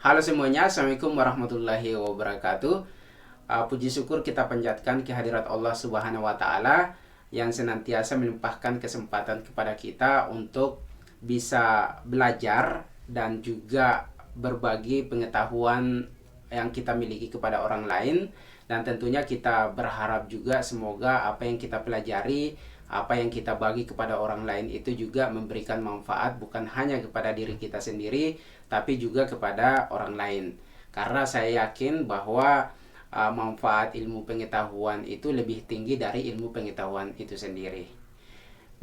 Halo semuanya, Assalamualaikum warahmatullahi wabarakatuh. Puji syukur kita panjatkan kehadirat Allah Subhanahu wa Ta'ala yang senantiasa melimpahkan kesempatan kepada kita untuk bisa belajar dan juga berbagi pengetahuan yang kita miliki kepada orang lain. Dan tentunya kita berharap juga semoga apa yang kita pelajari, apa yang kita bagi kepada orang lain itu juga memberikan manfaat bukan hanya kepada diri kita sendiri, tapi juga kepada orang lain. Karena saya yakin bahwa manfaat ilmu pengetahuan itu lebih tinggi dari ilmu pengetahuan itu sendiri.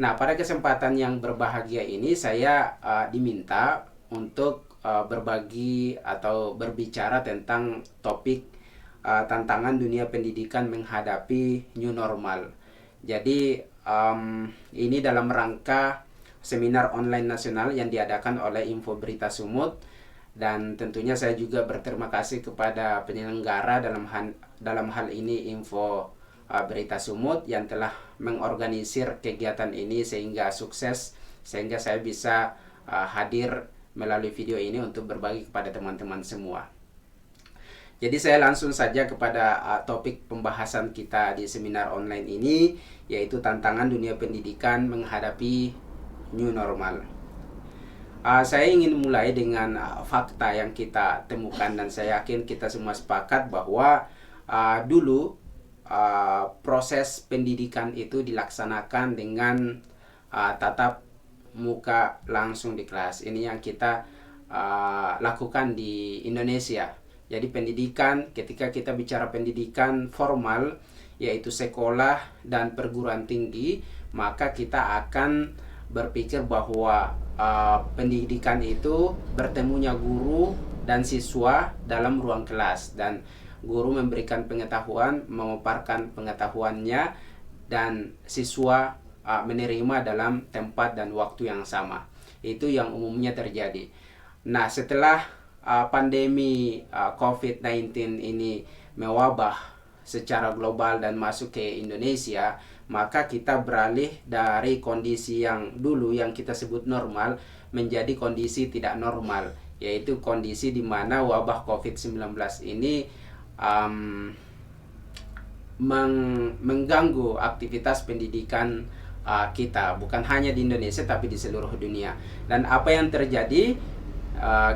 Nah, pada kesempatan yang berbahagia ini saya diminta untuk berbagi atau berbicara tentang topik tantangan dunia pendidikan menghadapi new normal. Jadi ini dalam rangka seminar online nasional yang diadakan oleh Info Berita Sumut, dan tentunya saya juga berterima kasih kepada penyelenggara dalam hal ini Info Berita Sumut yang telah mengorganisir kegiatan ini sehingga sukses, sehingga saya bisa hadir melalui video ini untuk berbagi kepada teman-teman semua. Jadi saya langsung saja kepada topik pembahasan kita di seminar online ini, yaitu tantangan dunia pendidikan menghadapi new normal. Saya ingin mulai dengan fakta yang kita temukan, dan saya yakin kita semua sepakat bahwa dulu proses pendidikan itu dilaksanakan dengan tatap muka langsung di kelas. Ini yang kita lakukan di Indonesia. Jadi pendidikan, ketika kita bicara pendidikan formal, yaitu sekolah dan perguruan tinggi, maka kita akan berpikir bahwa pendidikan itu bertemunya guru dan siswa dalam ruang kelas, dan guru memberikan pengetahuan, memaparkan pengetahuannya, dan siswa menerima dalam tempat dan waktu yang sama. Itu yang umumnya terjadi. Nah, setelah pandemi COVID-19 ini mewabah secara global dan masuk ke Indonesia, maka kita beralih dari kondisi yang dulu yang kita sebut normal menjadi kondisi tidak normal, yaitu kondisi di mana wabah COVID-19 ini mengganggu aktivitas pendidikan kita, bukan hanya di Indonesia tapi di seluruh dunia. Dan apa yang terjadi,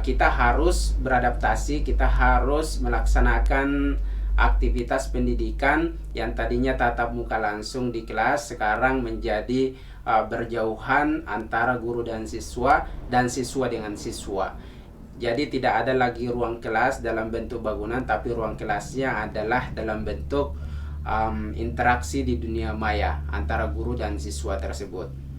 kita harus beradaptasi, kita harus melaksanakan aktivitas pendidikan yang tadinya tatap muka langsung di kelas, sekarang menjadi berjauhan antara guru dan siswa dengan siswa. Jadi tidak ada lagi ruang kelas dalam bentuk bangunan, tapi ruang kelasnya adalah dalam bentuk interaksi di dunia maya antara guru dan siswa tersebut.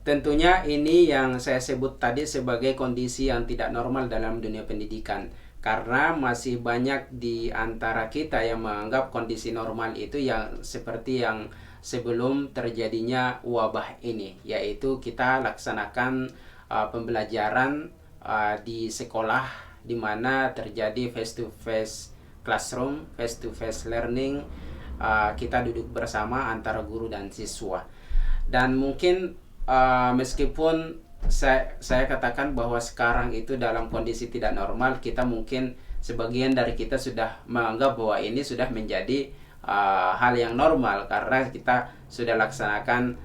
Tentunya ini yang saya sebut tadi sebagai kondisi yang tidak normal dalam dunia pendidikan, karena masih banyak di antara kita yang menganggap kondisi normal itu yang seperti yang sebelum terjadinya wabah ini, yaitu kita laksanakan pembelajaran di sekolah, di mana terjadi face to face classroom, face to face learning. Kita duduk bersama antara guru dan siswa. Dan mungkin meskipun saya katakan bahwa sekarang itu dalam kondisi tidak normal, kita mungkin sebagian dari kita sudah menganggap bahwa ini sudah menjadi hal yang normal, karena kita sudah laksanakan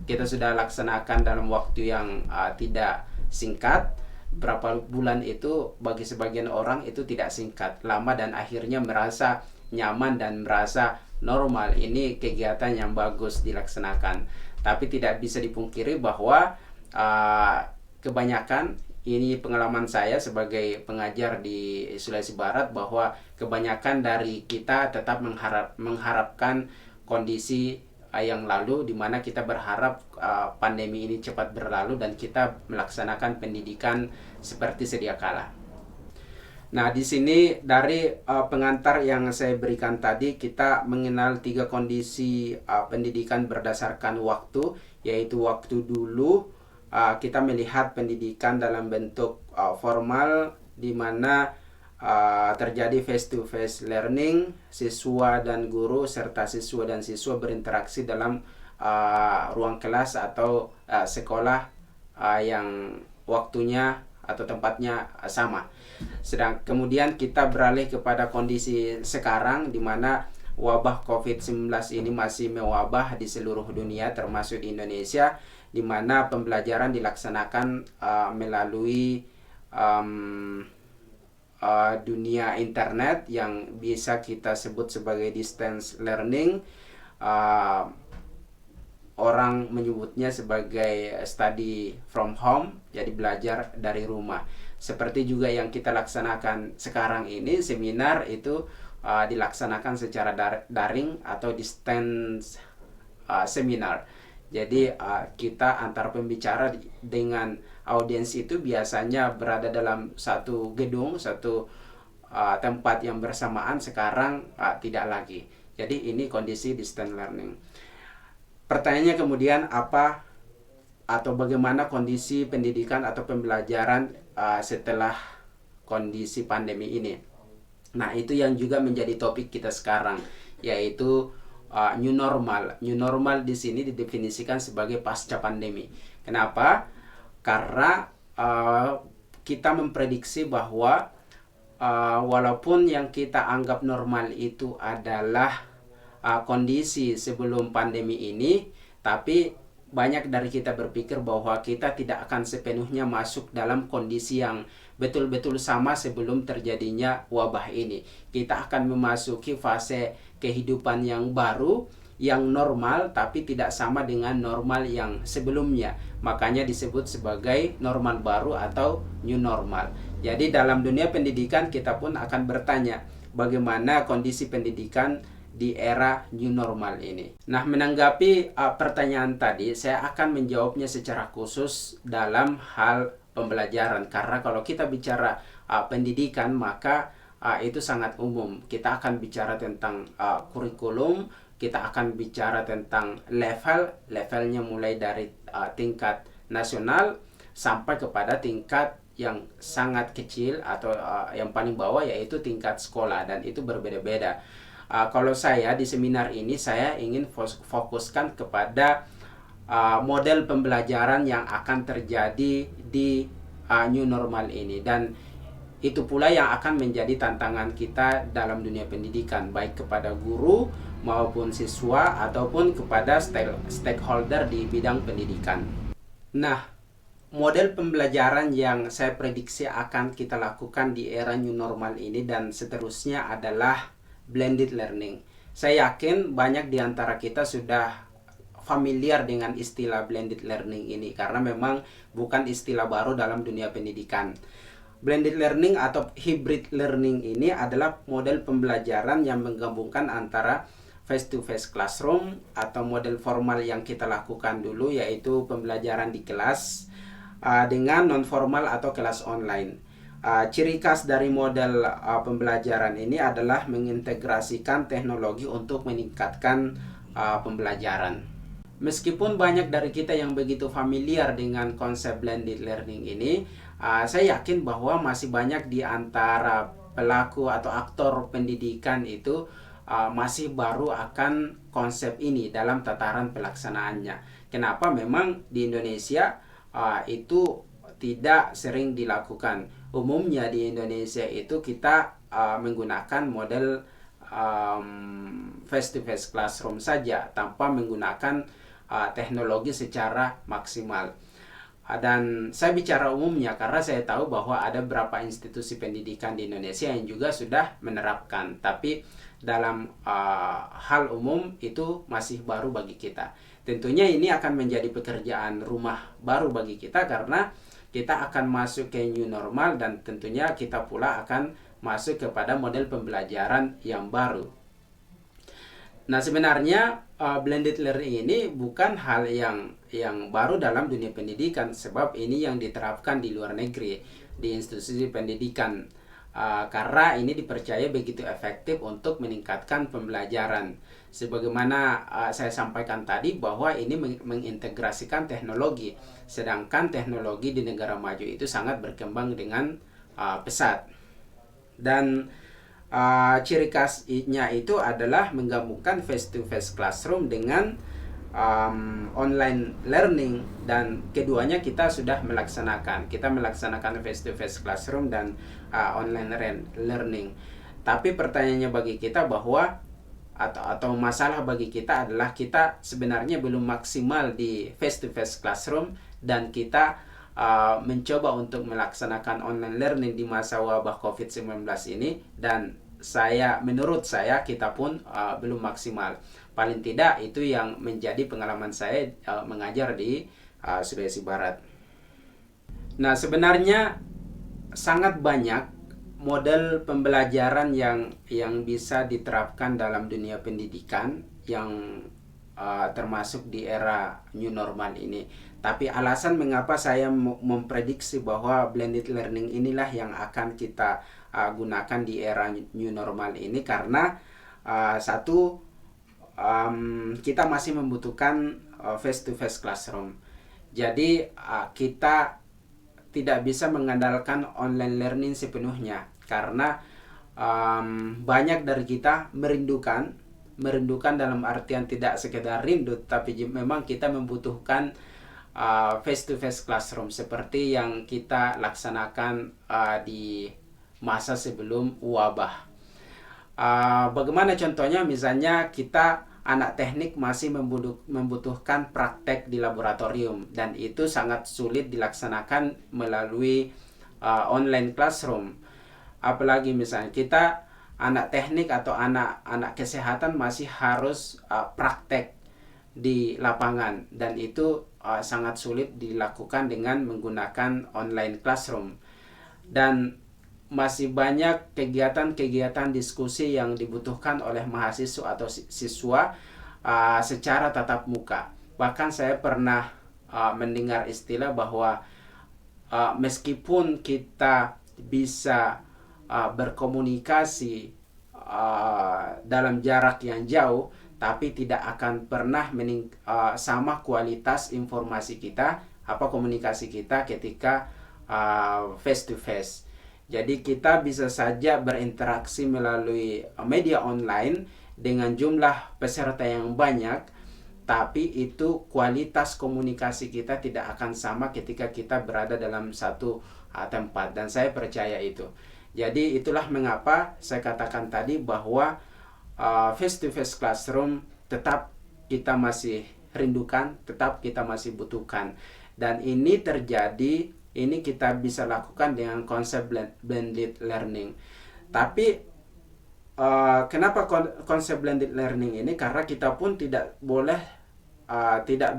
kita sudah laksanakan dalam waktu yang tidak singkat. Berapa bulan itu bagi sebagian orang itu tidak singkat, lama, dan akhirnya merasa nyaman dan merasa normal. Ini kegiatan yang bagus dilaksanakan. Tapi tidak bisa dipungkiri bahwa kebanyakan, ini pengalaman saya sebagai pengajar di Sulawesi Barat, bahwa kebanyakan dari kita tetap mengharapkan kondisi yang lalu, di mana kita berharap pandemi ini cepat berlalu dan kita melaksanakan pendidikan seperti sedia kala. Nah, di sini dari pengantar yang saya berikan tadi, kita mengenal 3 kondisi pendidikan berdasarkan waktu, yaitu waktu dulu kita melihat pendidikan dalam bentuk formal, di mana terjadi face to face learning, siswa dan guru serta siswa dan siswa berinteraksi dalam ruang kelas atau sekolah yang waktunya atau tempatnya sama. Sedang kemudian kita beralih kepada kondisi sekarang di mana wabah COVID-19 ini masih mewabah di seluruh dunia termasuk di Indonesia, di mana pembelajaran dilaksanakan melalui dunia internet yang bisa kita sebut sebagai distance learning. Orang menyebutnya sebagai study from home, jadi belajar dari rumah. Seperti juga yang kita laksanakan sekarang ini, seminar itu dilaksanakan secara daring atau distance seminar. Jadi kita antar pembicara dengan audiens itu biasanya berada dalam satu gedung, satu tempat yang bersamaan. Sekarang tidak lagi. Jadi ini kondisi distance learning. Pertanyaannya kemudian apa atau bagaimana kondisi pendidikan atau pembelajaran setelah kondisi pandemi ini. Nah, itu yang juga menjadi topik kita sekarang, yaitu new normal. New normal di sini didefinisikan sebagai pasca pandemi. Kenapa? Karena kita memprediksi bahwa walaupun yang kita anggap normal itu adalah kondisi sebelum pandemi ini, tapi banyak dari kita berpikir bahwa kita tidak akan sepenuhnya masuk dalam kondisi yang betul-betul sama sebelum terjadinya wabah ini. Kita akan memasuki fase kehidupan yang baru, yang normal, tapi tidak sama dengan normal yang sebelumnya. Makanya disebut sebagai normal baru atau new normal. Jadi dalam dunia pendidikan kita pun akan bertanya bagaimana kondisi pendidikan di era new normal ini. Nah, menanggapi pertanyaan tadi, saya akan menjawabnya secara khusus dalam hal pembelajaran. Karena kalau kita bicara pendidikan, maka itu sangat umum. Kita akan bicara tentang kurikulum, kita akan bicara tentang levelnya mulai dari tingkat nasional sampai kepada tingkat yang sangat kecil atau yang paling bawah, yaitu tingkat sekolah, dan itu berbeda-beda. Kalau saya di seminar ini, saya ingin fokuskan kepada model pembelajaran yang akan terjadi di new normal ini, dan itu pula yang akan menjadi tantangan kita dalam dunia pendidikan, baik kepada guru maupun siswa ataupun kepada stakeholder di bidang pendidikan. Nah, model pembelajaran yang saya prediksi akan kita lakukan di era new normal ini dan seterusnya adalah blended learning. Saya yakin banyak di antara kita sudah familiar dengan istilah blended learning ini, karena memang bukan istilah baru dalam dunia pendidikan. Blended learning atau hybrid learning ini adalah model pembelajaran yang menggabungkan antara face-to-face classroom atau model formal yang kita lakukan dulu, yaitu pembelajaran di kelas, dengan non-formal atau kelas online. Ciri khas dari model pembelajaran ini adalah mengintegrasikan teknologi untuk meningkatkan pembelajaran. Meskipun banyak dari kita yang begitu familiar dengan konsep blended learning ini, saya yakin bahwa masih banyak di antara pelaku atau aktor pendidikan itu masih baru akan konsep ini dalam tataran pelaksanaannya. Kenapa? Memang di Indonesia itu tidak sering dilakukan. Umumnya di Indonesia itu kita menggunakan model face-to-face classroom saja tanpa menggunakan teknologi secara maksimal. Dan saya bicara umumnya karena saya tahu bahwa ada beberapa institusi pendidikan di Indonesia yang juga sudah menerapkan, tapi dalam hal umum itu masih baru bagi kita. Tentunya ini akan menjadi pekerjaan rumah baru bagi kita karena kita akan masuk ke new normal dan tentunya kita pula akan masuk kepada model pembelajaran yang baru. Nah, sebenarnya blended learning ini bukan hal yang baru dalam dunia pendidikan, sebab ini yang diterapkan di luar negeri, di institusi pendidikan, karena ini dipercaya begitu efektif untuk meningkatkan pembelajaran. Sebagaimana saya sampaikan tadi bahwa ini mengintegrasikan teknologi, sedangkan teknologi di negara maju itu sangat berkembang dengan pesat. Dan ciri khasnya itu adalah menggabungkan face-to-face classroom dengan online learning, dan keduanya kita sudah melaksanakan. Kita melaksanakan face to face classroom dan online learning. Tapi pertanyaannya bagi kita bahwa atau masalah bagi kita adalah kita sebenarnya belum maksimal di face to face classroom, dan kita mencoba untuk melaksanakan online learning di masa wabah COVID-19 ini, dan menurut saya kita pun belum maksimal. Paling tidak itu yang menjadi pengalaman saya mengajar di Sulawesi Barat. Nah, sebenarnya sangat banyak model pembelajaran yang bisa diterapkan dalam dunia pendidikan yang termasuk di era new normal ini. Tapi alasan mengapa saya memprediksi bahwa blended learning inilah yang akan kita gunakan di era new normal ini, karena satu, kita masih membutuhkan face to face classroom. Jadi kita tidak bisa mengandalkan online learning sepenuhnya, karena banyak dari kita merindukan dalam artian tidak sekedar rindu, tapi memang kita membutuhkan face to face classroom seperti yang kita laksanakan di masa sebelum wabah. Bagaimana contohnya? Misalnya kita anak teknik masih membutuhkan praktek di laboratorium, dan itu sangat sulit dilaksanakan melalui online classroom. Apalagi misalnya kita anak teknik atau anak kesehatan masih harus praktek di lapangan, dan itu sangat sulit dilakukan dengan menggunakan online classroom. Dan masih banyak kegiatan-kegiatan diskusi yang dibutuhkan oleh mahasiswa atau siswa secara tatap muka. Bahkan saya pernah mendengar istilah bahwa meskipun kita bisa berkomunikasi dalam jarak yang jauh, tapi tidak akan pernah sama kualitas informasi kita, komunikasi kita ketika face to face. Jadi kita bisa saja berinteraksi melalui media online dengan jumlah peserta yang banyak, tapi itu kualitas komunikasi kita tidak akan sama ketika kita berada dalam satu tempat, dan saya percaya itu. Jadi itulah mengapa saya katakan tadi bahwa face to face classroom tetap kita masih rindukan, tetap kita masih butuhkan. Dan ini kita bisa lakukan dengan konsep blended learning. Tapi kenapa konsep blended learning ini? Karena kita pun tidak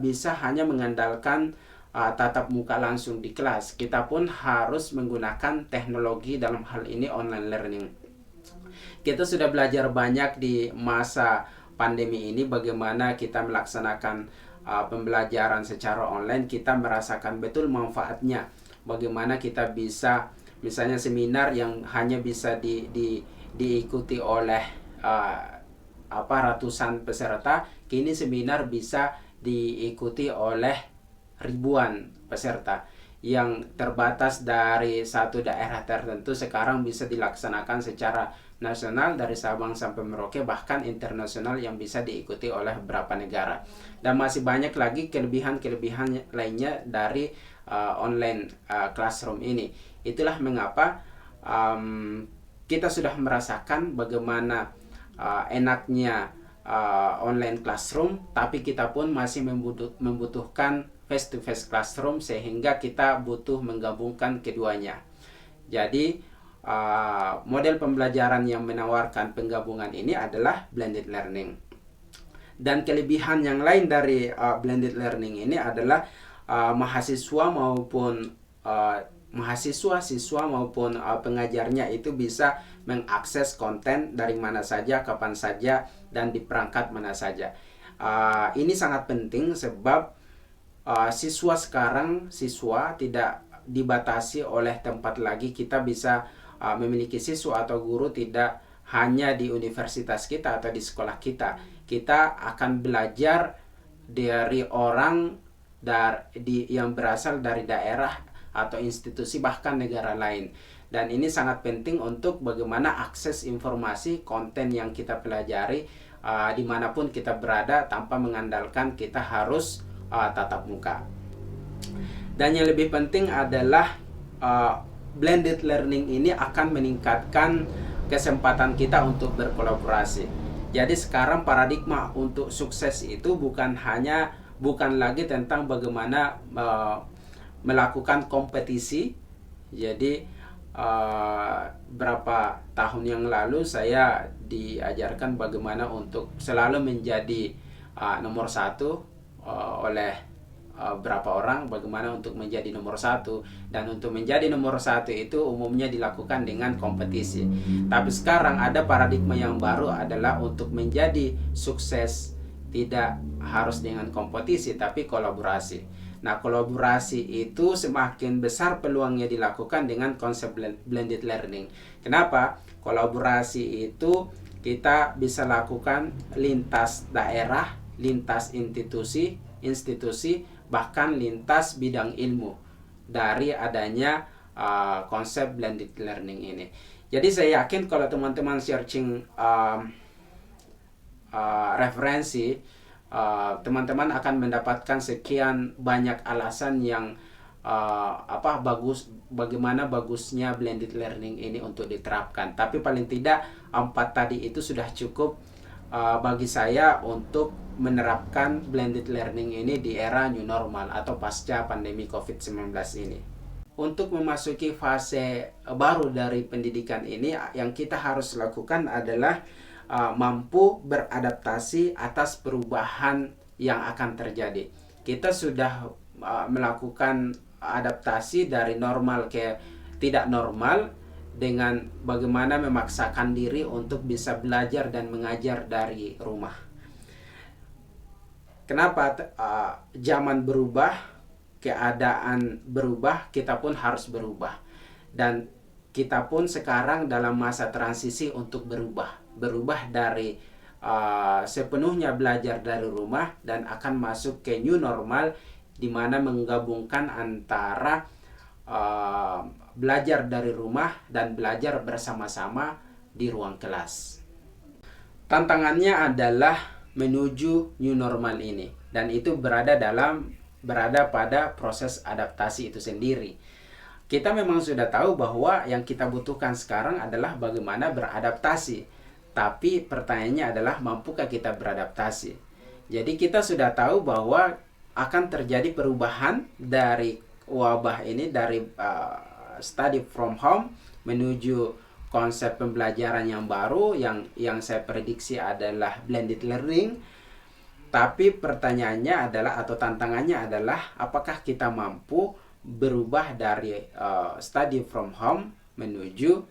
bisa hanya mengandalkan tatap muka langsung di kelas. Kita pun harus menggunakan teknologi, dalam hal ini online learning. Kita sudah belajar banyak di masa pandemi ini bagaimana kita melaksanakan pembelajaran secara online. Kita merasakan betul manfaatnya. Bagaimana kita bisa, misalnya seminar yang hanya bisa diikuti oleh ratusan peserta, kini seminar bisa diikuti oleh ribuan peserta. Yang terbatas dari satu daerah tertentu sekarang bisa dilaksanakan secara nasional dari Sabang sampai Merauke, bahkan internasional yang bisa diikuti oleh beberapa negara. Dan masih banyak lagi kelebihan-kelebihan lainnya dari online classroom ini. Itulah mengapa kita sudah merasakan bagaimana enaknya online classroom, tapi kita pun masih membutuhkan face to face classroom, sehingga kita butuh menggabungkan keduanya. Jadi model pembelajaran yang menawarkan penggabungan ini adalah blended learning. Dan kelebihan yang lain dari blended learning ini adalah mahasiswa siswa maupun pengajarnya itu bisa mengakses konten dari mana saja, kapan saja, dan di perangkat mana saja. Ini sangat penting sebab siswa tidak dibatasi oleh tempat lagi. Kita bisa memiliki siswa atau guru tidak hanya di universitas kita atau di sekolah kita. Kita akan belajar dari orang yang berasal dari daerah atau institusi, bahkan negara lain. Dan ini sangat penting untuk bagaimana akses informasi konten yang kita pelajari dimanapun kita berada tanpa mengandalkan kita harus tatap muka. Dan yang lebih penting adalah blended learning ini akan meningkatkan kesempatan kita untuk berkolaborasi. Jadi sekarang paradigma untuk sukses itu bukan lagi tentang bagaimana melakukan kompetisi. Jadi berapa tahun yang lalu saya diajarkan bagaimana untuk selalu menjadi nomor satu oleh berapa orang, bagaimana untuk menjadi nomor satu. Dan untuk menjadi nomor satu itu umumnya dilakukan dengan kompetisi. Tapi sekarang ada paradigma yang baru adalah untuk menjadi sukses tidak harus dengan kompetisi tapi kolaborasi. Nah, kolaborasi itu semakin besar peluangnya dilakukan dengan konsep blended learning. Kenapa? Kolaborasi itu kita bisa lakukan lintas daerah, lintas institusi, bahkan lintas bidang ilmu dari adanya konsep blended learning ini. Jadi saya yakin kalau teman-teman searching referensi, teman-teman akan mendapatkan sekian banyak alasan yang bagaimana bagusnya blended learning ini untuk diterapkan. Tapi paling tidak 4 tadi itu sudah cukup bagi saya untuk menerapkan blended learning ini di era new normal atau pasca pandemi COVID-19 ini. Untuk memasuki fase baru dari pendidikan ini, yang kita harus lakukan adalah mampu beradaptasi atas perubahan yang akan terjadi. Kita sudah melakukan adaptasi dari normal ke tidak normal dengan bagaimana memaksakan diri untuk bisa belajar dan mengajar dari rumah. Kenapa? Zaman berubah, keadaan berubah, kita pun harus berubah. Dan kita pun sekarang dalam masa transisi untuk berubah dari sepenuhnya belajar dari rumah dan akan masuk ke new normal, di mana menggabungkan antara belajar dari rumah dan belajar bersama-sama di ruang kelas. Tantangannya adalah menuju new normal ini, dan itu berada pada proses adaptasi itu sendiri. Kita memang sudah tahu bahwa yang kita butuhkan sekarang adalah bagaimana beradaptasi, tapi pertanyaannya adalah mampukah kita beradaptasi. Jadi kita sudah tahu bahwa akan terjadi perubahan dari wabah ini, dari study from home menuju konsep pembelajaran yang baru yang saya prediksi adalah blended learning. Tapi pertanyaannya adalah, atau tantangannya adalah, apakah kita mampu berubah dari study from home menuju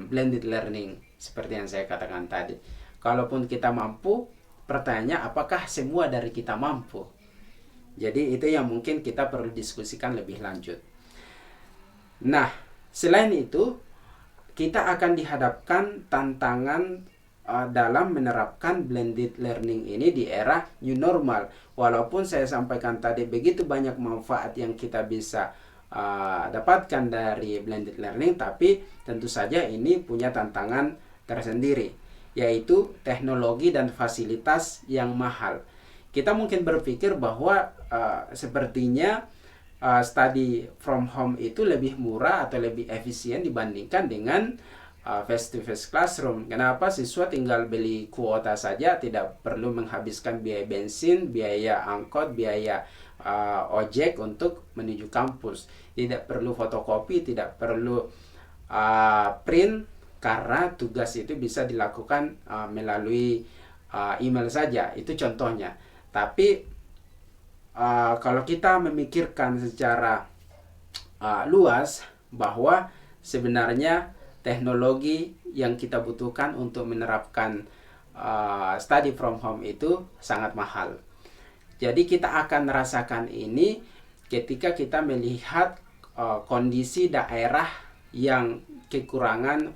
blended learning seperti yang saya katakan tadi. Kalaupun kita mampu, pertanyaannya apakah semua dari kita mampu. Jadi itu yang mungkin kita perlu diskusikan lebih lanjut. Nah, selain itu kita akan dihadapkan tantangan dalam menerapkan blended learning ini di era new normal. Walaupun saya sampaikan tadi begitu banyak manfaat yang kita bisa dapatkan dari blended learning, tapi tentu saja ini punya tantangan tersendiri, yaitu teknologi dan fasilitas yang mahal. Kita mungkin berpikir bahwa sepertinya study from home itu lebih murah atau lebih efisien dibandingkan dengan face-to-face classroom. Kenapa? Siswa tinggal beli kuota saja, tidak perlu menghabiskan biaya bensin, biaya angkot, biaya ojek untuk menuju kampus. Tidak perlu fotokopi, tidak perlu print, karena tugas itu bisa dilakukan melalui email saja. Itu contohnya. Tapi kalau kita memikirkan secara luas, bahwa sebenarnya teknologi yang kita butuhkan untuk menerapkan study from home itu sangat mahal. Jadi kita akan merasakan ini ketika kita melihat kondisi daerah yang kekurangan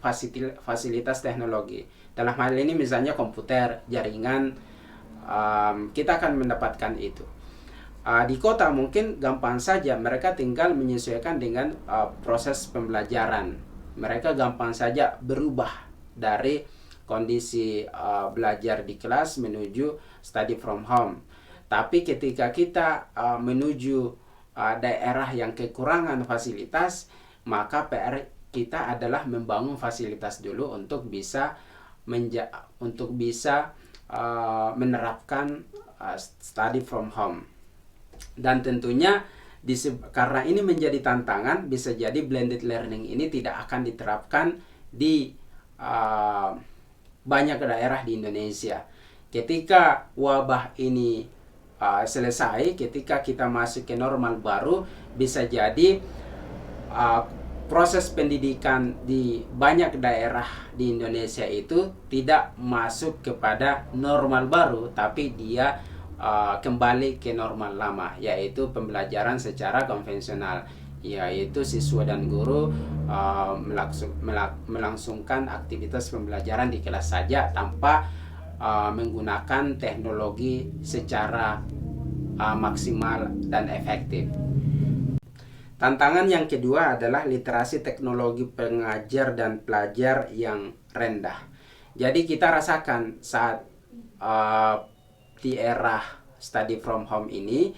fasilitas teknologi. Dalam hal ini misalnya komputer, jaringan, kita akan mendapatkan itu. Di kota mungkin gampang saja, mereka tinggal menyesuaikan dengan proses pembelajaran. Mereka gampang saja berubah dari kondisi belajar di kelas menuju study from home. Tapi ketika kita menuju daerah yang kekurangan fasilitas, maka PR kita adalah membangun fasilitas dulu untuk bisa menerapkan study from home. Dan tentunya karena ini menjadi tantangan, bisa jadi blended learning ini tidak akan diterapkan di banyak daerah di Indonesia. Ketika wabah ini selesai, ketika kita masuk ke normal baru, bisa jadi proses pendidikan di banyak daerah di Indonesia itu tidak masuk kepada normal baru, tapi dia kembali ke normal lama, yaitu pembelajaran secara konvensional, yaitu siswa dan guru melangsungkan aktivitas pembelajaran di kelas saja tanpa menggunakan teknologi secara maksimal dan efektif. Tantangan yang kedua adalah literasi teknologi pengajar dan pelajar yang rendah. Jadi kita rasakan saat di era study from home ini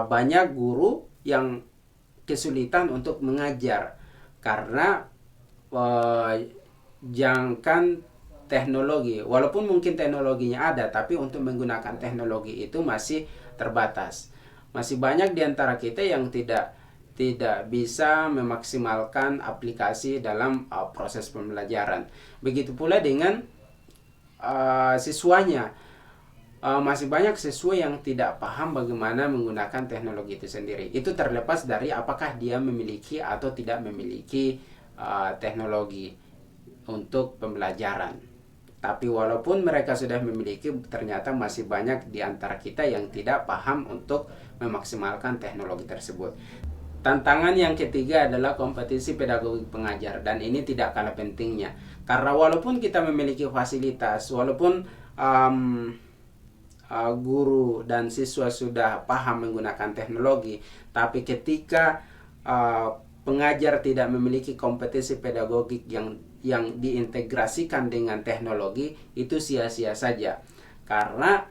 banyak guru yang kesulitan untuk mengajar karena jangkauan teknologi. Walaupun mungkin teknologinya ada, tapi untuk menggunakan teknologi itu masih terbatas. Masih banyak di antara kita yang tidak bisa memaksimalkan aplikasi dalam proses pembelajaran. Begitu pula dengan siswanya. Masih banyak siswa yang tidak paham bagaimana menggunakan teknologi itu sendiri. Itu terlepas dari apakah dia memiliki atau tidak memiliki teknologi untuk pembelajaran. Tapi walaupun mereka sudah memiliki, ternyata masih banyak di antara kita yang tidak paham untuk memaksimalkan teknologi tersebut. Tantangan yang ketiga adalah kompetisi pedagogi pengajar, dan ini tidak kalah pentingnya. Karena walaupun kita memiliki fasilitas, walaupun guru dan siswa sudah paham menggunakan teknologi, tapi ketika pengajar tidak memiliki kompetisi pedagogik yang diintegrasikan dengan teknologi, itu sia-sia saja. Karena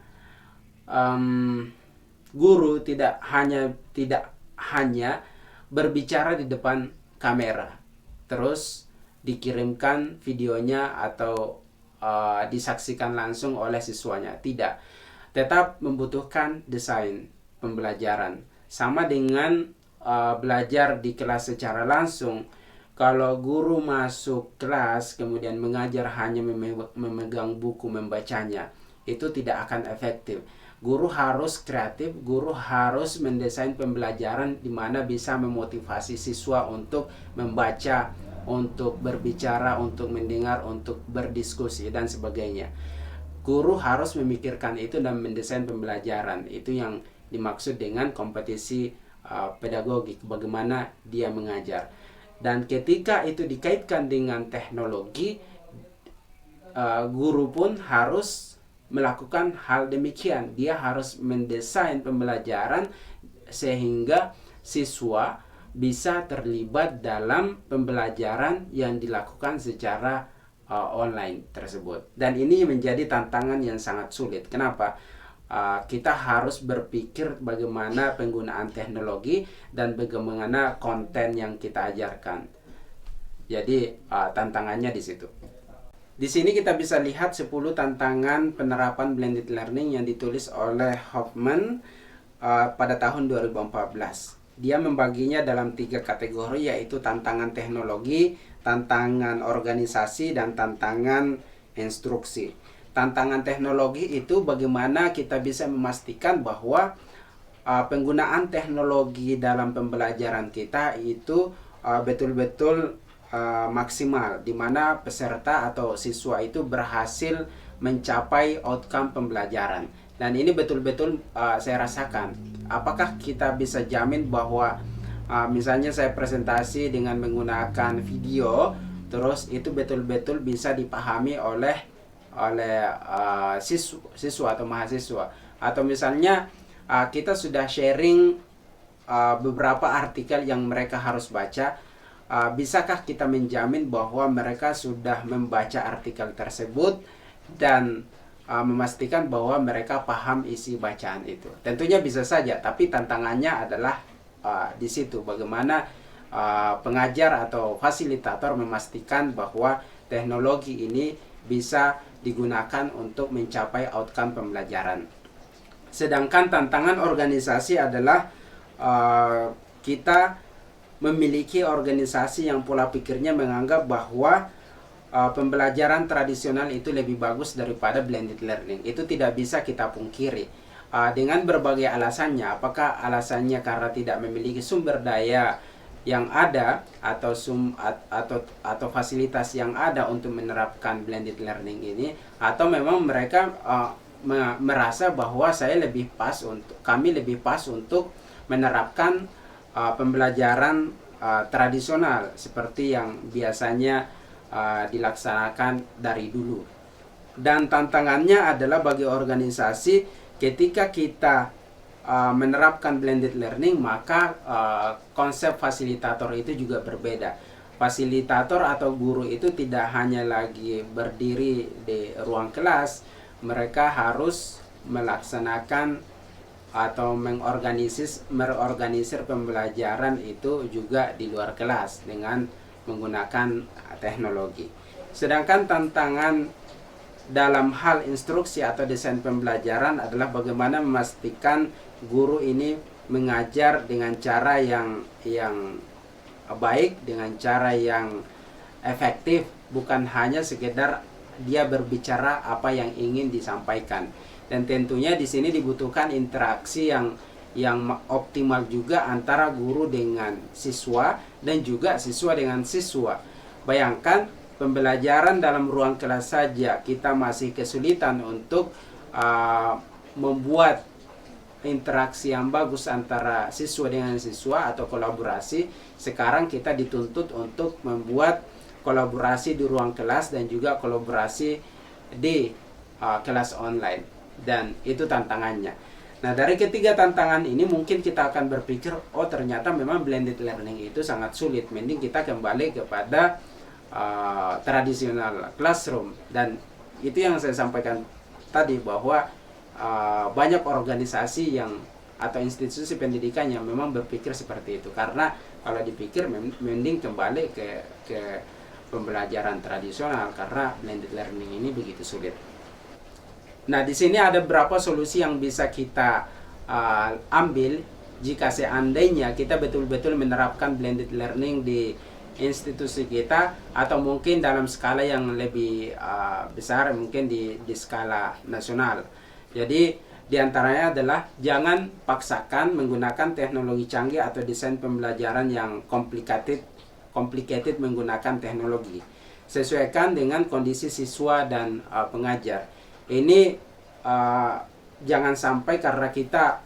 guru tidak hanya berbicara di depan kamera, terus dikirimkan videonya atau disaksikan langsung oleh siswanya. Tidak, tetap membutuhkan desain pembelajaran. Sama dengan belajar di kelas secara langsung. Kalau guru masuk kelas kemudian mengajar hanya memegang buku membacanya, itu tidak akan efektif. Guru harus kreatif, guru harus mendesain pembelajaran di mana bisa memotivasi siswa untuk membaca, untuk berbicara, untuk mendengar, untuk berdiskusi dan sebagainya. Guru harus memikirkan itu dan mendesain pembelajaran. Itu yang dimaksud dengan kompetisi pedagogik, bagaimana dia mengajar. Dan ketika itu dikaitkan dengan teknologi, guru pun harus melakukan hal demikian. Dia harus mendesain pembelajaran sehingga siswa bisa terlibat dalam pembelajaran yang dilakukan secara online tersebut. Dan ini menjadi tantangan yang sangat sulit. Kenapa? Kita harus berpikir bagaimana penggunaan teknologi dan bagaimana konten yang kita ajarkan. Jadi tantangannya di situ. Di sini kita bisa lihat 10 tantangan penerapan blended learning yang ditulis oleh Hoffman pada tahun 2014. Dia membaginya dalam 3 kategori, yaitu tantangan teknologi, tantangan organisasi, dan tantangan instruksi. Tantangan teknologi itu bagaimana kita bisa memastikan bahwa penggunaan teknologi dalam pembelajaran kita itu betul-betul maksimal, di mana peserta atau siswa itu berhasil mencapai outcome pembelajaran. Dan ini betul-betul saya rasakan. Apakah kita bisa jamin bahwa misalnya saya presentasi dengan menggunakan video, terus itu betul-betul bisa dipahami oleh siswa atau mahasiswa? Atau misalnya kita sudah sharing beberapa artikel yang mereka harus baca, bisakah kita menjamin bahwa mereka sudah membaca artikel tersebut dan memastikan bahwa mereka paham isi bacaan itu? Tentunya bisa saja, tapi tantangannya adalah di situ bagaimana pengajar atau fasilitator memastikan bahwa teknologi ini bisa digunakan untuk mencapai outcome pembelajaran. Sedangkan tantangan organisasi adalah kita memiliki organisasi yang pola pikirnya menganggap bahwa pembelajaran tradisional itu lebih bagus daripada blended learning. Itu tidak bisa kita pungkiri. Dengan berbagai alasannya, apakah alasannya karena tidak memiliki sumber daya yang ada atau fasilitas yang ada untuk menerapkan blended learning ini, atau memang mereka merasa bahwa kami lebih pas untuk menerapkan pembelajaran tradisional seperti yang biasanya dilaksanakan dari dulu. Dan tantangannya adalah bagi organisasi, ketika kita menerapkan blended learning, maka konsep fasilitator itu juga berbeda. Fasilitator atau guru itu tidak hanya lagi berdiri di ruang kelas, mereka harus melaksanakan atau mengorganisir pembelajaran itu juga di luar kelas dengan menggunakan teknologi. Sedangkan tantangan dalam hal instruksi atau desain pembelajaran adalah bagaimana memastikan guru ini mengajar dengan cara yang baik, dengan cara yang efektif, bukan hanya sekedar dia berbicara apa yang ingin disampaikan. Dan tentunya di sini dibutuhkan interaksi yang optimal juga antara guru dengan siswa dan juga siswa dengan siswa. Bayangkan pembelajaran dalam ruang kelas saja kita masih kesulitan untuk membuat interaksi yang bagus antara siswa dengan siswa atau kolaborasi. Sekarang kita dituntut untuk membuat kolaborasi di ruang kelas dan juga kolaborasi di kelas online. Dan itu tantangannya. Nah, dari ketiga tantangan ini mungkin kita akan berpikir, oh ternyata memang blended learning itu sangat sulit, mending kita kembali kepada tradisional classroom. Dan itu yang saya sampaikan tadi, bahwa banyak organisasi atau institusi pendidikan yang memang berpikir seperti itu. Karena kalau dipikir mending kembali ke pembelajaran tradisional, karena blended learning ini begitu sulit. Nah, di sini ada beberapa solusi yang bisa kita ambil jika seandainya kita betul-betul menerapkan blended learning di institusi kita, atau mungkin dalam skala yang lebih besar, mungkin di skala nasional. Jadi diantaranya adalah jangan paksakan menggunakan teknologi canggih atau desain pembelajaran yang complicated menggunakan teknologi. Sesuaikan dengan kondisi siswa dan pengajar. Ini jangan sampai karena kita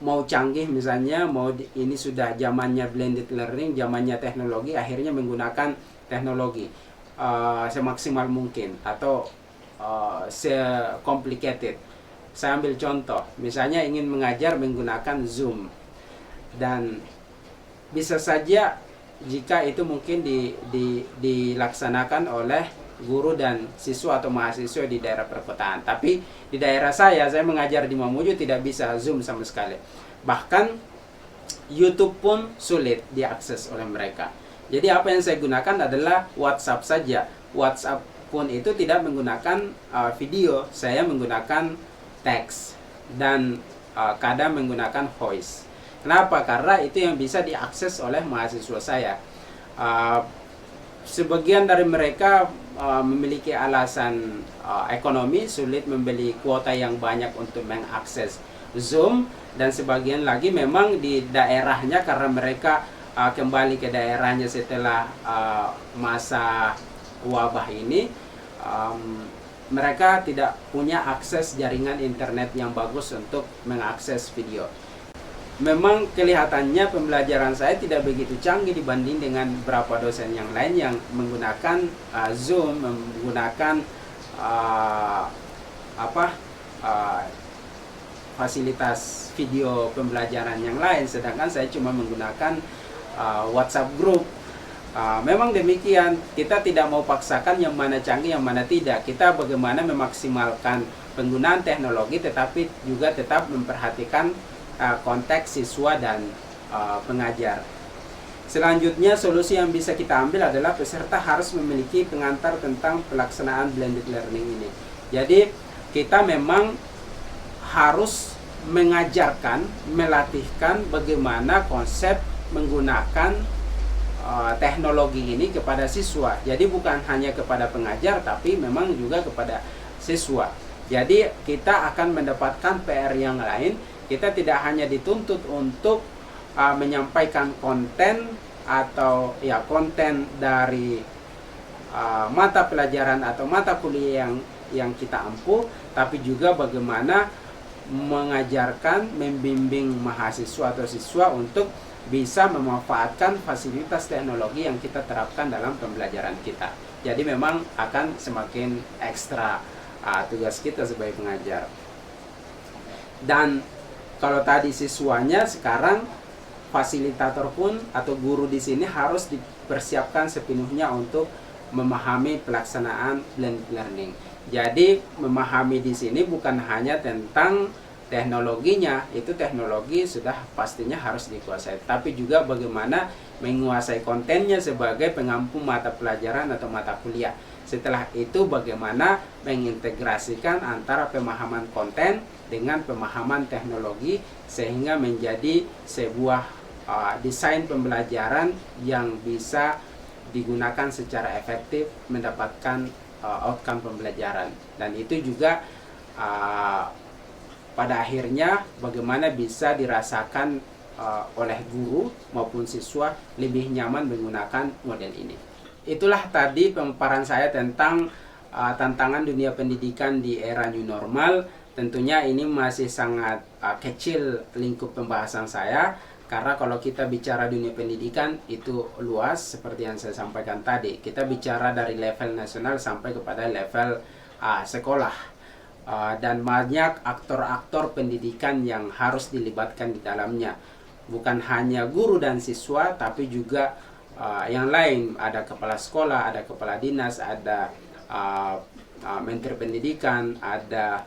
mau canggih, misalnya ini sudah zamannya blended learning, zamannya teknologi, akhirnya menggunakan teknologi semaksimal mungkin atau se-complicated. Saya ambil contoh, misalnya ingin mengajar menggunakan Zoom, dan bisa saja jika itu mungkin dilaksanakan oleh guru dan siswa atau mahasiswa di daerah perkotaan. Tapi di daerah saya mengajar di Mamuju tidak bisa Zoom sama sekali. Bahkan YouTube pun sulit diakses oleh mereka. Jadi apa yang saya gunakan adalah WhatsApp saja. WhatsApp pun itu tidak menggunakan video, saya menggunakan teks dan kadang menggunakan voice. Kenapa? Karena itu yang bisa diakses oleh mahasiswa saya. Sebagian dari mereka memiliki alasan ekonomi, sulit membeli kuota yang banyak untuk mengakses Zoom, dan sebagian lagi memang di daerahnya karena mereka kembali ke daerahnya setelah masa wabah ini, mereka tidak punya akses jaringan internet yang bagus untuk mengakses video. Memang kelihatannya pembelajaran saya tidak begitu canggih dibanding dengan beberapa dosen yang lain yang menggunakan Zoom, menggunakan fasilitas video pembelajaran yang lain, sedangkan saya cuma menggunakan WhatsApp group. Memang demikian, kita tidak mau paksakan yang mana canggih, yang mana tidak. Kita bagaimana memaksimalkan penggunaan teknologi, tetapi juga tetap memperhatikan konteks siswa dan pengajar. Selanjutnya, solusi yang bisa kita ambil adalah peserta harus memiliki pengantar tentang pelaksanaan blended learning ini. Jadi, kita memang harus mengajarkan, melatihkan bagaimana konsep menggunakan teknologi ini kepada siswa. Jadi bukan hanya kepada pengajar, tapi memang juga kepada siswa. Jadi kita akan mendapatkan PR yang lain. Kita tidak hanya dituntut untuk menyampaikan konten atau konten dari mata pelajaran atau mata kuliah yang kita ampuh, tapi juga bagaimana mengajarkan, membimbing mahasiswa atau siswa untuk bisa memanfaatkan fasilitas teknologi yang kita terapkan dalam pembelajaran kita. Jadi memang akan semakin ekstra tugas kita sebagai pengajar. Dan kalau tadi siswanya, sekarang fasilitator pun atau guru di sini harus dipersiapkan sepenuhnya untuk memahami pelaksanaan blended learning. Jadi memahami di sini bukan hanya tentang teknologinya, itu teknologi sudah pastinya harus dikuasai, tapi juga bagaimana menguasai kontennya sebagai pengampu mata pelajaran atau mata kuliah. Setelah itu bagaimana mengintegrasikan antara pemahaman konten dengan pemahaman teknologi sehingga menjadi sebuah desain pembelajaran yang bisa digunakan secara efektif mendapatkan outcome pembelajaran. Dan itu juga pada akhirnya bagaimana bisa dirasakan oleh guru maupun siswa lebih nyaman menggunakan model ini. Itulah tadi pemaparan saya tentang tantangan dunia pendidikan di era new normal. Tentunya ini masih sangat kecil lingkup pembahasan saya, karena kalau kita bicara dunia pendidikan itu luas seperti yang saya sampaikan tadi. Kita bicara dari level nasional sampai kepada level sekolah. Dan banyak aktor-aktor pendidikan yang harus dilibatkan di dalamnya. Bukan hanya guru dan siswa, tapi juga yang lain. Ada kepala sekolah, ada kepala dinas, ada menteri pendidikan, ada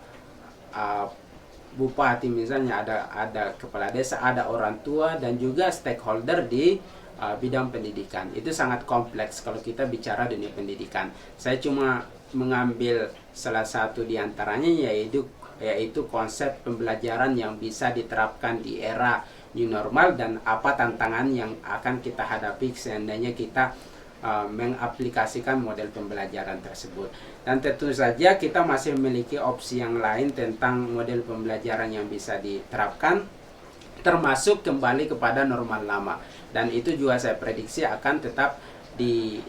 bupati misalnya, ada kepala desa, ada orang tua, dan juga stakeholder di bidang pendidikan. Itu sangat kompleks kalau kita bicara dunia pendidikan. Saya cuma mengambil salah satu di antaranya, yaitu konsep pembelajaran yang bisa diterapkan di era new normal dan apa tantangan yang akan kita hadapi seandainya kita mengaplikasikan model pembelajaran tersebut. Dan tentu saja kita masih memiliki opsi yang lain tentang model pembelajaran yang bisa diterapkan, termasuk kembali kepada normal lama. Dan itu juga saya prediksi akan tetap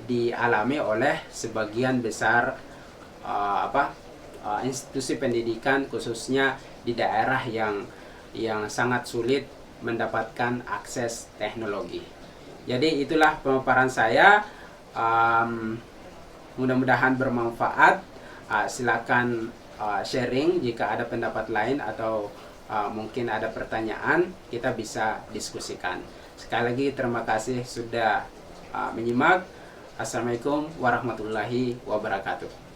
dialami oleh sebagian besar institusi pendidikan, khususnya di daerah yang sangat sulit mendapatkan akses teknologi. Jadi itulah pemaparan saya. Mudah-mudahan bermanfaat. Silakan sharing jika ada pendapat lain atau mungkin ada pertanyaan, kita bisa diskusikan. Sekali lagi terima kasih sudah menyimak. Assalamualaikum warahmatullahi wabarakatuh.